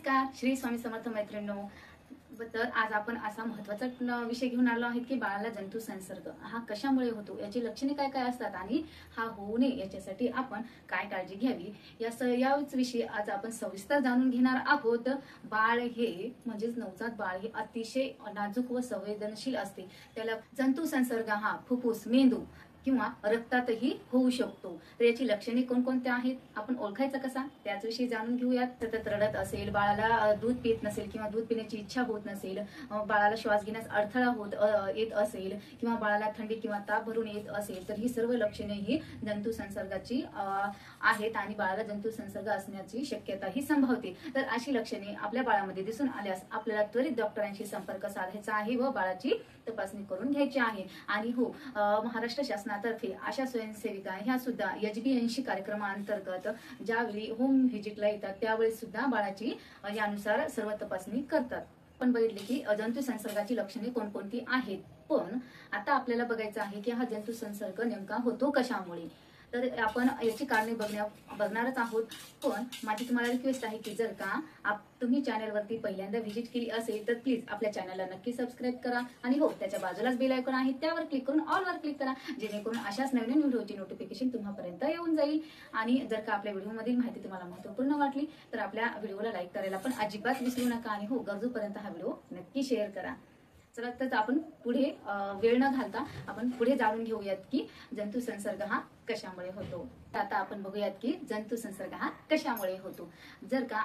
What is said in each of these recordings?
नमस्कार, श्री स्वामी समर्थ मैत्रिणींनो. तर आज आपण असा महत्त्वाचा विषय घेऊन आलो आहोत की बाळाला जंतू संसर्ग हा कशामुळे होतो, याची लक्षणे काय काय असतात आणि हा होऊ नये याच्यासाठी आपण काय काळजी घ्यावी याच विषयी आज आपण सविस्तर जाणून घेणार आहोत. बाळ हे म्हणजेच नवजात बाळ हे अतिशय नाजूक व संवेदनशील असते. त्याला जंतू संसर्ग हा फुफ्फुस, मेंदू किंवा रक्तातही होऊ शकतो. तर याची लक्षणे कोणकोणती आहेत, आपण ओळखायचं कसा, त्याच्याविषयी जाणून घेऊयात. सतत रडत असेल, बाळाला दूध पित नसेल किंवा दूध पिण्याची इच्छा होत नसेल, बाळाला श्वास घेण्यास अडथळा येत असेल किंवा बाळाला थंडी किंवा ताप भरून येत असेल, तर ही सर्व लक्षणे ही जंतू संसर्गाची आहेत आणि बाळाला जंतू संसर्ग असण्याची शक्यताही संभवते. तर अशी लक्षणे आपल्या बाळामध्ये दिसून आल्यास आपल्याला त्वरित डॉक्टरांशी संपर्क साधायचा आहे व बाळाची तपासणी करून घ्यायची आहे. आणि हो, महाराष्ट्र शासनातर्फे आशा स्वयंसेविका ह्या सुद्धा HB80 कार्यक्रमाअंतर्गत ज्यावेळी होम व्हिजिटला येतात त्यावेळी सुद्धा बाळाची यानुसार सर्व तपासणी करतात. पण बघितले की जंतू संसर्गाची लक्षणे कोणकोणती आहेत. पण आता आपल्याला बघायचं आहे की हा जंतू संसर्ग नेमका होतो कशामुळे. तर आपण याची कारणे बघणारच आहोत. पण माझी तुम्हाला रिक्वेस्ट आहे की जर का तुम्ही चॅनलवरती पहिल्यांदा व्हिजिट केली असेल तर प्लीज आपल्या चॅनलला नक्की सबस्क्राईब करा आणि हो, त्याच्या बाजूलाच बेल आयकॉन आहे त्यावर क्लिक करून ऑल वर क्लिक करा, जेणेकरून अशाच नवीन व्हिडिओची नोटिफिकेशन तुम्हापर्यंत येऊन जाईल. आणि जर का आपल्या व्हिडिओमधील माहिती तुम्हाला महत्त्वपूर्ण वाटली तर आपल्या व्हिडिओला लाईक करायला पण अजिबात विसरू नका आणि हो, गरजूपर्यंत हा व्हिडिओ नक्की शेअर करा. चला, तर आपण पुढे वेळ न घालता आपण पुढे जाणून घेऊयात की जंतू संसर्ग हा कशामुळे होतो. आता आपण बघूयात की जंतू संसर्ग हा कशामुळे होतो. जर का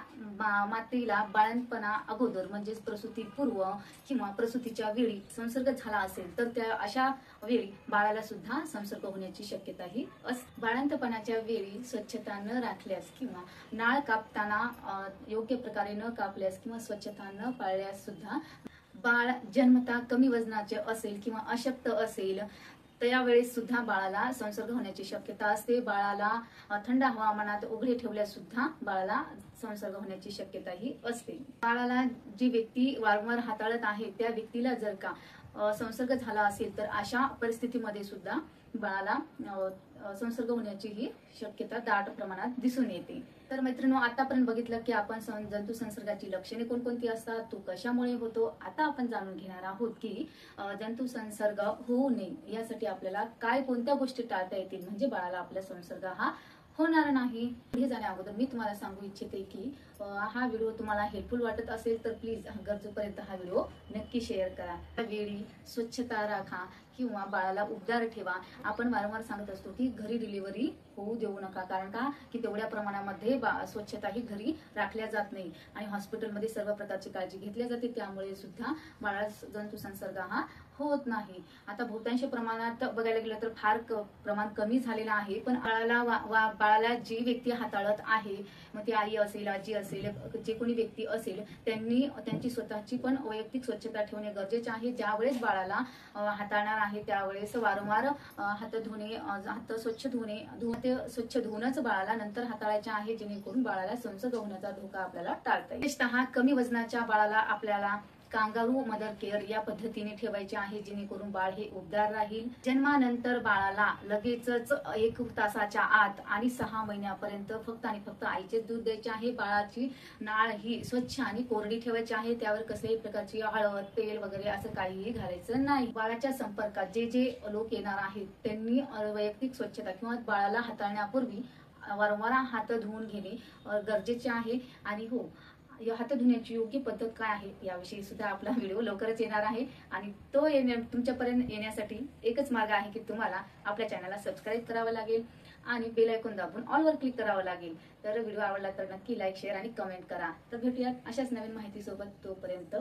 मातेला बाळंतपणा अगोदर म्हणजेच प्रसूतीपूर्व किंवा प्रसूतीच्या वेळी संसर्ग झाला असेल तर त्या अशा वेळी बाळाला सुद्धा संसर्ग होण्याची शक्यताही असते. बाळंतपणाच्या वेळी स्वच्छता न राखल्यास किंवा नाळ कापताना योग्य प्रकारे न कापल्यास किंवा स्वच्छता न पाळल्यास सुद्धा बाळ जन्मता कमी वजनाचे असेल किंवा अशक्त असेल तर यावेळेस सुद्धा बाळाला संसर्ग होण्याची शक्यता असते. बाळाला थंड हवामानात उघडे ठेवल्यास सुद्धा बाळाला संसर्ग होण्याची शक्यताही असते. बाळाला जी व्यक्ती वारंवार हाताळत आहे त्या व्यक्तीला जर का संसर्ग झाला असेल तर अशा परिस्थितीमध्ये सुद्धा बाळाला संसर्ग होण्याची ही शक्यता दाट प्रमाणात दिसून येते. तर मैत्रिणींनो, आतापर्यंत बघितलं की आपण जंतू संसर्गाची लक्षणे कोणकोणती असतात, तो कशामुळे होतो. आता आपण जाणून घेणार आहोत की जंतू संसर्ग होऊ नये यासाठी आपल्याला कोणत्या गोष्टी टाळता येतील, म्हणजे बाळाला आपला संसर्ग हा होणार नाही. पुढे जाण्या अगोदर मी तुम्हाला सांगू इच्छिते की हा व्हिडिओ तुम्हाला हेल्पफुल वाटत असेल तर प्लीज गरजूपर्यंत हा व्हिडिओ नक्की शेअर करा. वेळी स्वच्छता राखा किंवा बाळाला उबदार ठेवा. आपण वारंवार सांगत असतो की घरी डिलिव्हरी होऊ देऊ नका, कारण का की तेवढ्या प्रमाणामध्ये स्वच्छता ही घरी राखल्या जात नाही आणि हॉस्पिटलमध्ये सर्व प्रकारची काळजी घेतली जाते, त्यामुळे सुद्धा बाळास जंतू संसर्ग हा होत नाही. आता बहुतांश प्रमाणात बघायला गेलं तर फार प्रमाण कमी झालेलं आहे. पण बाळाला जी व्यक्ती हाताळत आहे, मग ती आई असेल, आजी असेल, जे कोणी व्यक्ती असेल, त्यांनी त्यांची स्वतःची पण वैयक्तिक स्वच्छता ठेवणे गरजेचे आहे. ज्यावेळेस बाळाला हाताळणार आहे त्यावेळेस वारंवार हात धुणे, हात स्वच्छ स्वच्छ धुवूनच बाळाला नंतर हाताळायचे आहे, जेणेकरून बाळाला संसर्ग होण्याचा धोका आपल्याला टाळता येईल. विशेषतः कमी वजनाच्या बाळाला आपल्याला कांगारू मदर केअर या पद्धतीने ठेवायचे आहे, जेणेकरून बाळ हे उबदार राहील. जन्मानंतर बाळाला लगेचच 1 तासाच्या आत आणि 6 महिन्यापर्यंत फक्त आणि फक्त आईचेच दूध द्यायचे आहे. बाळाची नाळ ही स्वच्छ आणि कोरडी ठेवायची आहे, त्यावर कसल्याही प्रकारची हळद, तेल वगैरे असं काहीही घालायचं नाही. बाळाच्या संपर्कात जे लोक येणार आहेत त्यांनी वैयक्तिक स्वच्छता किंवा बाळाला हाताळण्यापूर्वी वारंवार हात धुवून घेणे गरजेचे आहे. आणि हो, हात धुण्याची योग्य पद्धत काय आहे याविषयी सुद्धा आपला व्हिडिओ लवकरच येणार आहे आणि तो तुमच्यापर्यंत येण्यासाठी एकच मार्ग आहे की तुम्हाला आपल्या चॅनलला सबस्क्राईब करावं लागेल आणि बेल आयकॉन दाबून ऑल वर क्लिक करावं लागेल. तर व्हिडिओ आवडला तर नक्की लाईक, शेअर आणि कमेंट करा. तर भेटूयात अशाच नवीन माहिती सोबत. तोपर्यंत